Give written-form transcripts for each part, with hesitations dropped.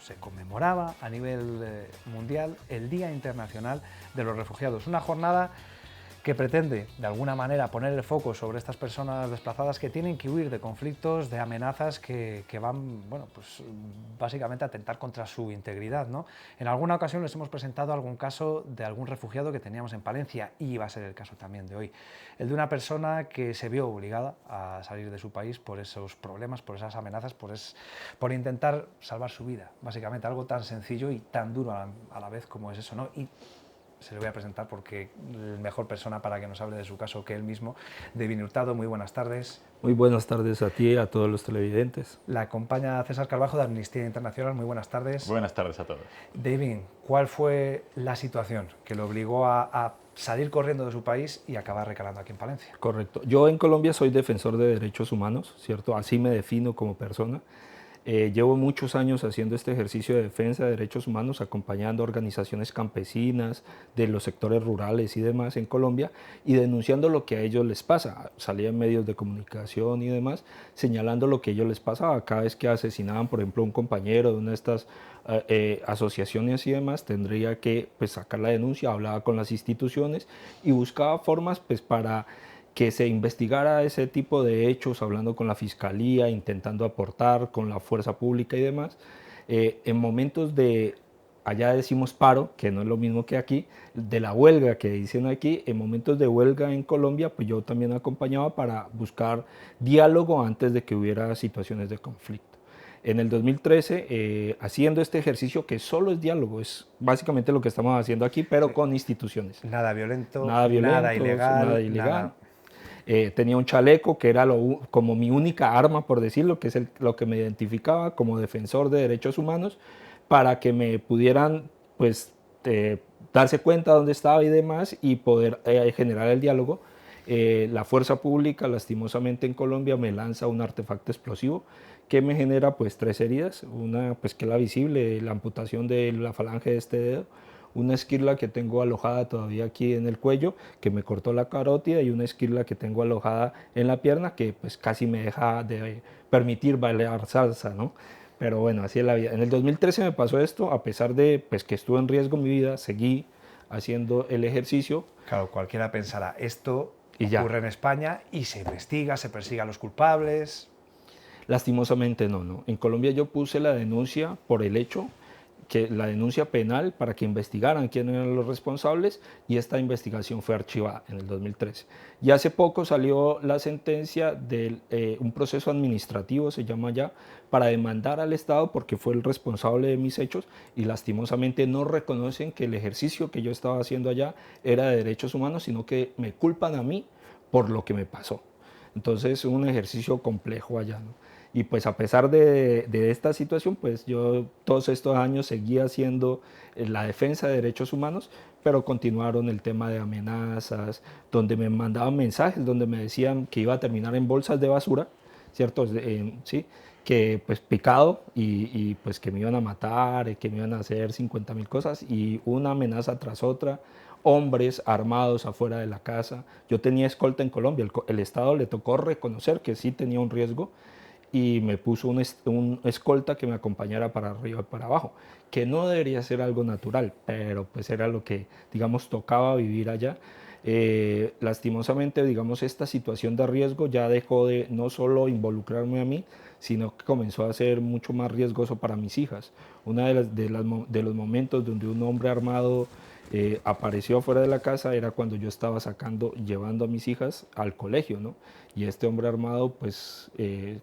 se conmemoraba a nivel mundial el Día Internacional de los Refugiados, una jornada que pretende, de alguna manera, poner el foco sobre estas personas desplazadas que tienen que huir de conflictos, de amenazas que van, bueno, pues básicamente a atentar contra su integridad, ¿no? En alguna ocasión les hemos presentado algún caso de algún refugiado que teníamos en Palencia, y va a ser el caso también de hoy. El de una persona que se vio obligada a salir de su país por esos problemas, por esas amenazas, por intentar salvar su vida, básicamente, algo tan sencillo y tan duro a la vez como es eso, ¿no? Y se le voy a presentar porque la mejor persona para que nos hable de su caso que él mismo. David Hurtado, muy buenas tardes. Muy buenas tardes a ti y a todos los televidentes. La acompaña César Carbajo de Amnistía Internacional, muy buenas tardes. Buenas tardes a todos. David, ¿cuál fue la situación que lo obligó a salir corriendo de su país y acabar recalando aquí en Palencia? Correcto. Yo en Colombia soy defensor de derechos humanos, ¿cierto? Así me defino como persona. Llevo muchos años haciendo este ejercicio de defensa de derechos humanos, acompañando organizaciones campesinas de los sectores rurales y demás en Colombia y denunciando lo que a ellos les pasa. Salía en medios de comunicación y demás, señalando lo que a ellos les pasaba. Cada vez que asesinaban, por ejemplo, un compañero de una de estas asociaciones y demás, tendría que pues, sacar la denuncia, hablaba con las instituciones y buscaba formas pues, para que se investigara ese tipo de hechos, hablando con la fiscalía, intentando aportar con la fuerza pública y demás. En momentos de, allá decimos paro, que no es lo mismo que aquí, de la huelga que dicen aquí, en momentos de huelga en Colombia, pues yo también acompañaba para buscar diálogo antes de que hubiera situaciones de conflicto. En el 2013, haciendo este ejercicio que solo es diálogo, es básicamente lo que estamos haciendo aquí, pero con instituciones. Nada violento, Nada violento, nada ilegal. nada ilegal. Tenía un chaleco que era como mi única arma, por decirlo, que es lo que me identificaba como defensor de derechos humanos, para que me pudieran pues, darse cuenta de dónde estaba y demás y poder generar el diálogo. La fuerza pública, lastimosamente en Colombia, me lanza un artefacto explosivo que me genera pues 3 heridas, una pues que es la visible, la amputación de la falange de este dedo, una esquirla que tengo alojada todavía aquí en el cuello, que me cortó la carótida, y una esquirla que tengo alojada en la pierna, que pues casi me deja de permitir bailar salsa, ¿no? Pero bueno, así es la vida. En el 2013 me pasó esto, a pesar de pues, que estuvo en riesgo mi vida, seguí haciendo el ejercicio. Claro, cualquiera pensará, esto Y ya. ocurre en España y se investiga, se persigue a los culpables. Lastimosamente no. En Colombia yo puse la denuncia por el hecho, que la denuncia penal para que investigaran quiénes eran los responsables, y esta investigación fue archivada en el 2013. Y hace poco salió la sentencia de un proceso administrativo, se llama ya, para demandar al Estado porque fue el responsable de mis hechos, y lastimosamente no reconocen que el ejercicio que yo estaba haciendo allá era de derechos humanos, sino que me culpan a mí por lo que me pasó. Entonces, un ejercicio complejo allá, ¿no? Y pues a pesar de esta situación, pues yo todos estos años seguía haciendo la defensa de derechos humanos, pero continuaron el tema de amenazas, donde me mandaban mensajes, donde me decían que iba a terminar en bolsas de basura, ¿cierto? Sí, que pues picado y pues que me iban a matar, que me iban a hacer 50.000 cosas, y una amenaza tras otra, hombres armados afuera de la casa. Yo tenía escolta en Colombia, el Estado le tocó reconocer que sí tenía un riesgo, y me puso un escolta que me acompañara para arriba y para abajo, que no debería ser algo natural, pero pues era lo que, digamos, tocaba vivir allá. Lastimosamente, digamos, esta situación de riesgo ya dejó de no solo involucrarme a mí, sino que comenzó a ser mucho más riesgoso para mis hijas. Uno de los momentos donde un hombre armado apareció afuera de la casa era cuando yo estaba llevando a mis hijas al colegio, ¿no? Y este hombre armado pues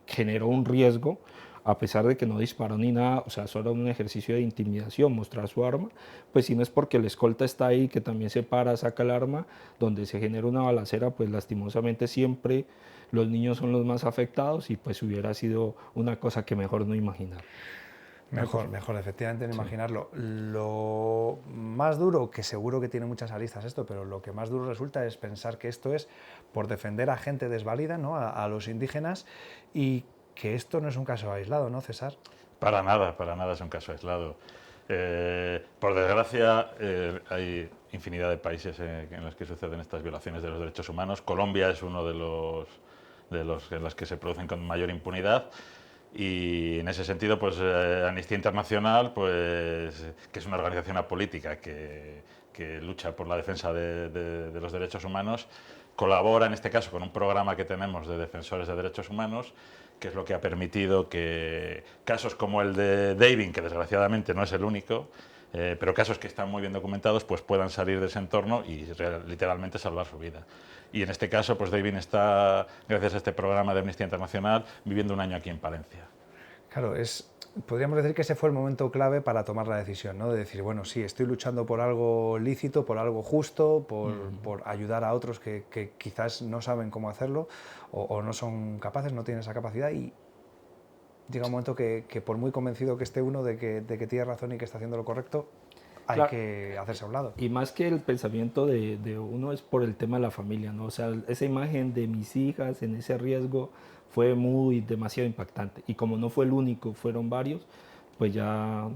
generó un riesgo, a pesar de que no disparó ni nada, o sea, solo un ejercicio de intimidación, mostrar su arma, pues si no es porque el escolta está ahí, que también se para, saca el arma, donde se genera una balacera, pues lastimosamente siempre los niños son los más afectados, y pues hubiera sido una cosa que mejor no imaginar. Mejor, efectivamente, no imaginarlo. Lo más duro, que seguro que tiene muchas aristas esto, pero lo que más duro resulta es pensar que esto es por defender a gente desvalida, ¿no? a los indígenas, y que esto no es un caso aislado, ¿no, César? Para nada es un caso aislado. Por desgracia, hay infinidad de países en los que suceden estas violaciones de los derechos humanos. Colombia es uno de los en los que se producen con mayor impunidad. Y en ese sentido, pues Amnistía Internacional, pues, que es una organización apolítica que lucha por la defensa de los derechos humanos, colabora en este caso con un programa que tenemos de defensores de derechos humanos, que es lo que ha permitido que casos como el de Davin, que desgraciadamente no es el único, pero casos que están muy bien documentados, pues puedan salir de ese entorno y literalmente salvar su vida. Y en este caso, pues Davin está, gracias a este programa de Amnistía Internacional, viviendo un año aquí en Palencia. Claro, podríamos decir que ese fue el momento clave para tomar la decisión, ¿no? De decir, bueno, sí, estoy luchando por algo lícito, por algo justo, por ayudar a otros que quizás no saben cómo hacerlo o no son capaces, no tienen esa capacidad, y llega un momento que por muy convencido que esté uno de que tiene razón y que está haciendo lo correcto, hay Claro. que hacerse a un lado. Y más que el pensamiento de uno es por el tema de la familia, ¿no? O sea, esa imagen de mis hijas en ese riesgo fue demasiado impactante. Y como no fue el único, fueron varios, pues ya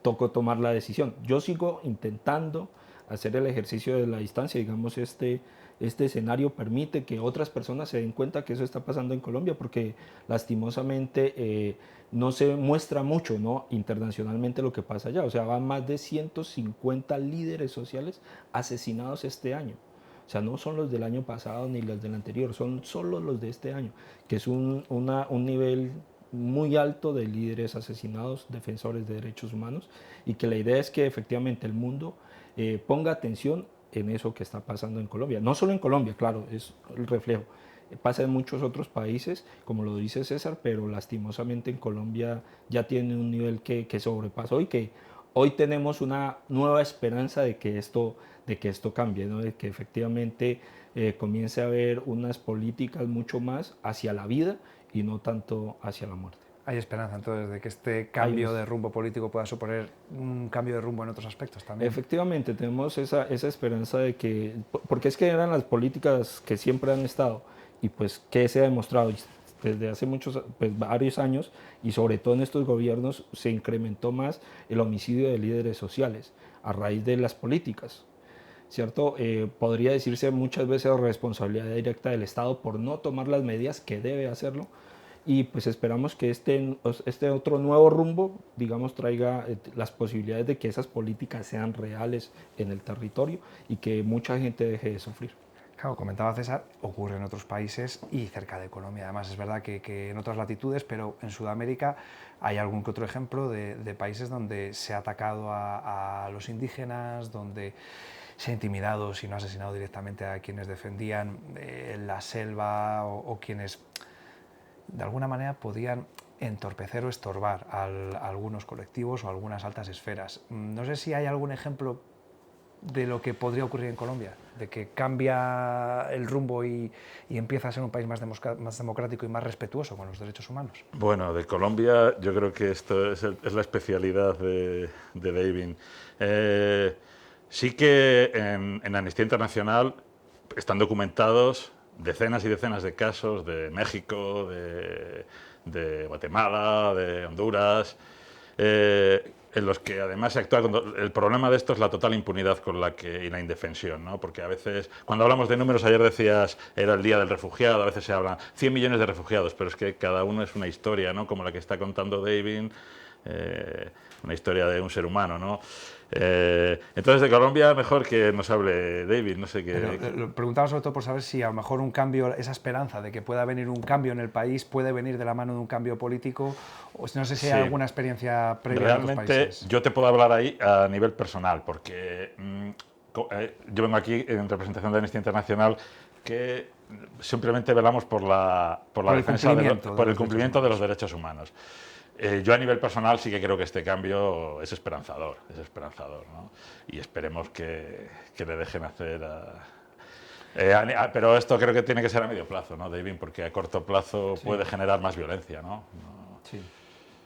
tocó tomar la decisión. Yo sigo intentando hacer el ejercicio de la distancia, digamos, este escenario permite que otras personas se den cuenta que eso está pasando en Colombia, porque lastimosamente no se muestra mucho, ¿no?, internacionalmente lo que pasa allá. O sea, van más de 150 líderes sociales asesinados este año. O sea, no son los del año pasado ni los del anterior, son solo los de este año, que es un nivel muy alto de líderes asesinados, defensores de derechos humanos, y que la idea es que efectivamente el mundo ponga atención en eso que está pasando en Colombia. No solo en Colombia, claro, es el reflejo. Pasa en muchos otros países, como lo dice César, pero lastimosamente en Colombia ya tiene un nivel que sobrepasó y que hoy tenemos una nueva esperanza de que esto cambie, ¿no? De que efectivamente comience a haber unas políticas mucho más hacia la vida y no tanto hacia la muerte. Hay esperanza entonces de que este cambio de rumbo político pueda suponer un cambio de rumbo en otros aspectos también. Efectivamente, tenemos esa esperanza de que, porque es que eran las políticas que siempre han estado y pues que se ha demostrado desde hace varios años, y sobre todo en estos gobiernos se incrementó más el homicidio de líderes sociales a raíz de las políticas, ¿cierto? Podría decirse muchas veces responsabilidad directa del Estado por no tomar las medidas que debe hacerlo, y pues esperamos que este otro nuevo rumbo, digamos, traiga las posibilidades de que esas políticas sean reales en el territorio y que mucha gente deje de sufrir. Claro, comentaba César, ocurre en otros países y cerca de Colombia. Además, es verdad que en otras latitudes, pero en Sudamérica hay algún que otro ejemplo de países donde se ha atacado a los indígenas, donde se ha intimidado, si no asesinado directamente a quienes defendían la selva o quienes de alguna manera podían entorpecer o estorbar a algunos colectivos o a algunas altas esferas. No sé si hay algún ejemplo de lo que podría ocurrir en Colombia, de que cambia el rumbo y empieza a ser un país más democrático y más respetuoso con los derechos humanos. Bueno, de Colombia yo creo que esto es la especialidad de Davin. Sí que en Amnistía Internacional están documentados decenas y decenas de casos de México, de Guatemala, de Honduras, en los que además se actúa el problema de esto es la total impunidad y la indefensión, ¿no? Porque a veces, cuando hablamos de números, ayer decías, era el Día del Refugiado, a veces se hablan 100 millones de refugiados, pero es que cada uno es una historia, ¿no? Como la que está contando Davin, una historia de un ser humano, ¿no? Entonces, de Colombia, mejor que nos hable David, no sé qué. Lo preguntaba sobre todo por saber si a lo mejor un cambio, esa esperanza de que pueda venir un cambio en el país, puede venir de la mano de un cambio político, o no sé si hay alguna experiencia previa en otros países. Realmente, yo te puedo hablar ahí a nivel personal, porque yo vengo aquí en representación de Amnistía Internacional, que simplemente velamos por la defensa, por el cumplimiento de los derechos humanos. Yo a nivel personal sí que creo que este cambio es esperanzador, ¿no? Y esperemos que le dejen hacer pero esto creo que tiene que ser a medio plazo, ¿no, David? Porque a corto plazo puede generar más violencia, ¿no? Sí.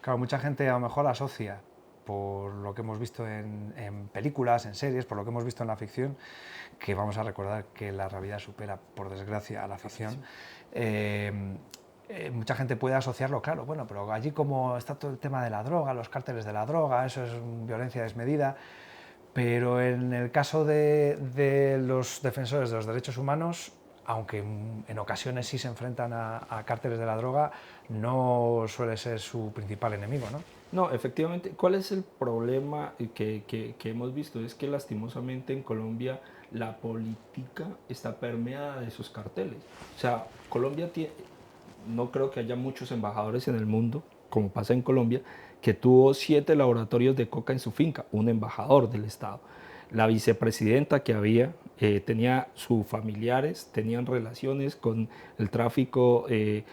Claro, mucha gente a lo mejor asocia, por lo que hemos visto en películas, en series, por lo que hemos visto en la ficción, que vamos a recordar que la realidad supera, por desgracia, a la ficción. Mucha gente puede asociarlo, claro, bueno, pero allí como está todo el tema de la droga, los cárteles de la droga, eso es violencia desmedida, pero en el caso de los defensores de los derechos humanos aunque en ocasiones sí se enfrentan a cárteles de la droga, no suele ser su principal enemigo, ¿no? No, efectivamente, ¿cuál es el problema que hemos visto? Es que lastimosamente en Colombia la política está permeada de esos carteles. O sea, Colombia tiene, no creo que haya muchos embajadores en el mundo, como pasa en Colombia, que tuvo 7 laboratorios de coca en su finca, un embajador del Estado. La vicepresidenta que había tenía sus familiares, tenían relaciones con el tráfico de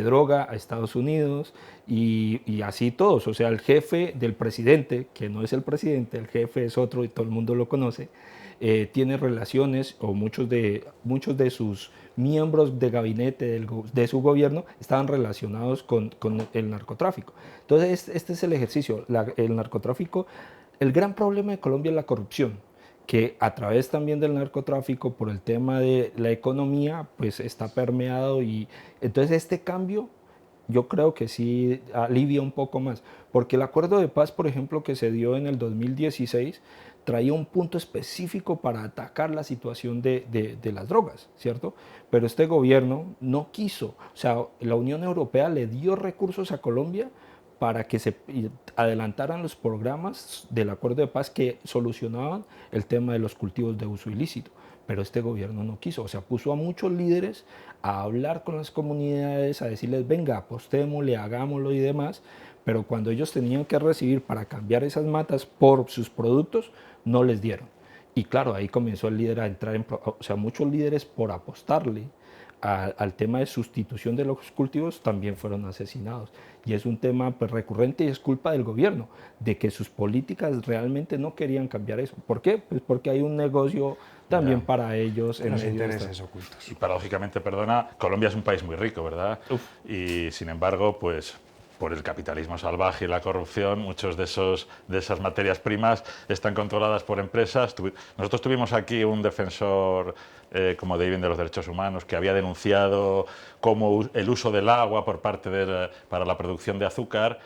droga a Estados Unidos y así todos. O sea, el jefe del presidente, que no es el presidente, el jefe es otro y todo el mundo lo conoce, tiene relaciones, o muchos de sus miembros de gabinete de su gobierno estaban relacionados con el narcotráfico. Entonces, este es el ejercicio. El narcotráfico, el gran problema de Colombia es la corrupción, que a través también del narcotráfico, por el tema de la economía, pues está permeado, y entonces este cambio yo creo que sí alivia un poco más, porque el acuerdo de paz, por ejemplo, que se dio en el 2016, traía un punto específico para atacar la situación de las drogas, ¿cierto? Pero este gobierno no quiso, o sea, la Unión Europea le dio recursos a Colombia para que se adelantaran los programas del acuerdo de paz que solucionaban el tema de los cultivos de uso ilícito. Pero este gobierno no quiso, o sea, puso a muchos líderes a hablar con las comunidades, a decirles, venga, apostémosle, hagámoslo y demás, pero cuando ellos tenían que recibir para cambiar esas matas por sus productos, no les dieron. Y claro, ahí comenzó el líder a entrar o sea, muchos líderes por apostarle al tema de sustitución de los cultivos también fueron asesinados. Y es un tema pues, recurrente, y es culpa del gobierno, de que sus políticas realmente no querían cambiar eso. ¿Por qué? Pues porque hay un negocio también para ellos en los medio intereses ocultos. Y paradójicamente, perdona, Colombia es un país muy rico, ¿verdad? Uf. Y sin embargo, pues por el capitalismo salvaje y la corrupción, muchos de esas materias primas están controladas por empresas. Nosotros tuvimos aquí un defensor como David de los derechos humanos que había denunciado cómo el uso del agua por parte para la producción de azúcar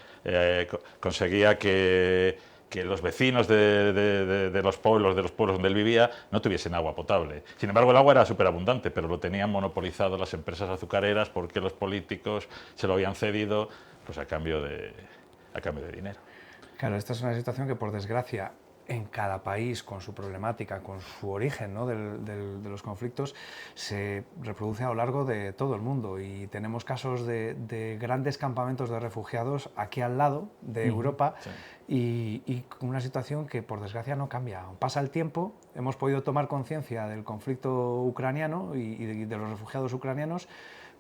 conseguía que los vecinos de los pueblos donde él vivía no tuviesen agua potable. Sin embargo, el agua era súper abundante, pero lo tenían monopolizado las empresas azucareras porque los políticos se lo habían cedido pues a cambio de dinero. Claro, esta es una situación que, por desgracia, en cada país, con su problemática, con su origen, ¿no? de los conflictos, se reproduce a lo largo de todo el mundo. Y tenemos casos de grandes campamentos de refugiados aquí al lado de Europa, sí. y con una situación que, por desgracia, no cambia. Pasa el tiempo, hemos podido tomar conciencia del conflicto ucraniano y de los refugiados ucranianos,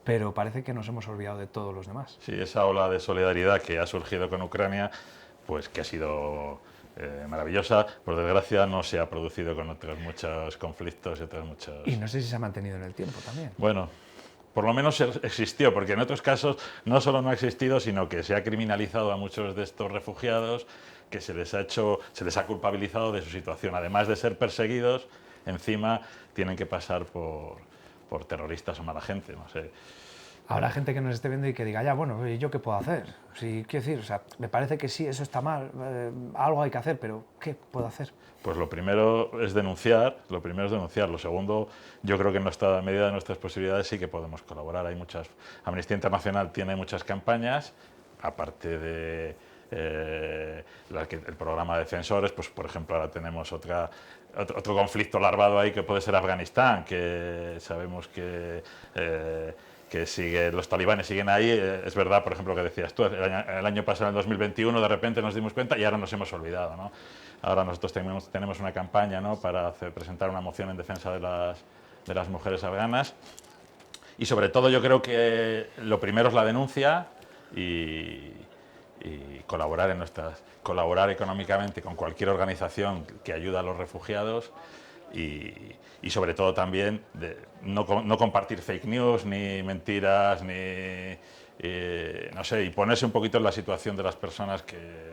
pero parece que nos hemos olvidado de todos los demás. Sí, esa ola de solidaridad que ha surgido con Ucrania, pues que ha sido maravillosa, por desgracia no se ha producido con otros muchos conflictos y otros muchos... Y no sé si se ha mantenido en el tiempo también. Bueno, por lo menos existió, porque en otros casos no solo no ha existido, sino que se ha criminalizado a muchos de estos refugiados, que se les ha culpabilizado de su situación. Además de ser perseguidos, encima tienen que pasar por terroristas o mala gente, no sé. Habrá gente que nos esté viendo y que diga, ya, bueno, ¿y yo qué puedo hacer? Sí, quiero decir, o sea, me parece que sí, eso está mal, algo hay que hacer, pero ¿qué puedo hacer? Pues lo primero es denunciar, Lo segundo, yo creo que en nuestra medida de nuestras posibilidades sí que podemos colaborar. Hay muchas, Amnistía Internacional tiene muchas campañas, aparte de el programa de defensores, pues por ejemplo ahora tenemos otro conflicto larvado ahí que puede ser Afganistán, que sabemos que los talibanes siguen ahí. Es verdad, por ejemplo, lo que decías tú, el año pasado, en el 2021, de repente nos dimos cuenta y ahora nos hemos olvidado, ¿no? Ahora nosotros tenemos una campaña, ¿no?, para presentar una moción en defensa de las mujeres afganas. Y sobre todo yo creo que lo primero es la denuncia y colaborar económicamente con cualquier organización que ayuda a los refugiados. Y sobre todo también no compartir fake news, ni mentiras, no sé, y ponerse un poquito en la situación de las personas que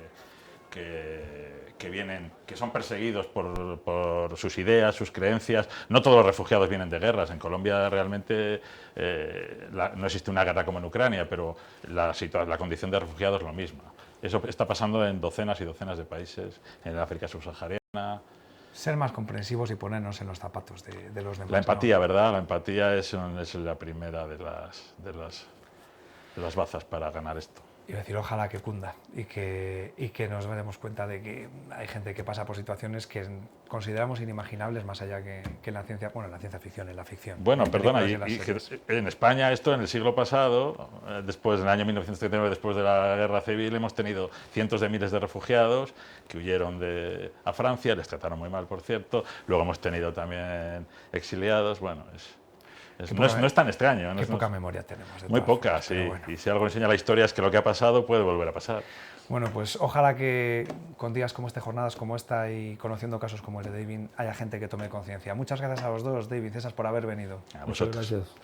son perseguidos por sus ideas, sus creencias. No todos los refugiados vienen de guerras. En Colombia realmente no existe una guerra como en Ucrania, pero la condición de refugiado es lo mismo. Eso está pasando en docenas y docenas de países, en el África subsahariana. Ser más comprensivos y ponernos en los zapatos de los demás. La empatía, ¿no? ¿verdad? La empatía es la primera de las bazas para ganar esto. Y decir, ojalá que cunda y que nos demos cuenta de que hay gente que pasa por situaciones que consideramos inimaginables más allá que en la ciencia, bueno, en la ciencia ficción, en la ficción. Bueno, perdona, en las series. en España esto en el siglo pasado, después del año 1939, después de la guerra civil, hemos tenido cientos de miles de refugiados que huyeron a Francia, les trataron muy mal, por cierto. Luego hemos tenido también exiliados. Bueno, no es tan extraño. Qué poca memoria tenemos. Muy poca, sí. Bueno. Y si algo enseña la historia es que lo que ha pasado puede volver a pasar. Bueno, pues ojalá que con días como este, jornadas como esta y conociendo casos como el de David, haya gente que tome conciencia. Muchas gracias a los dos, David, César, por haber venido. A vosotros. Muchas gracias.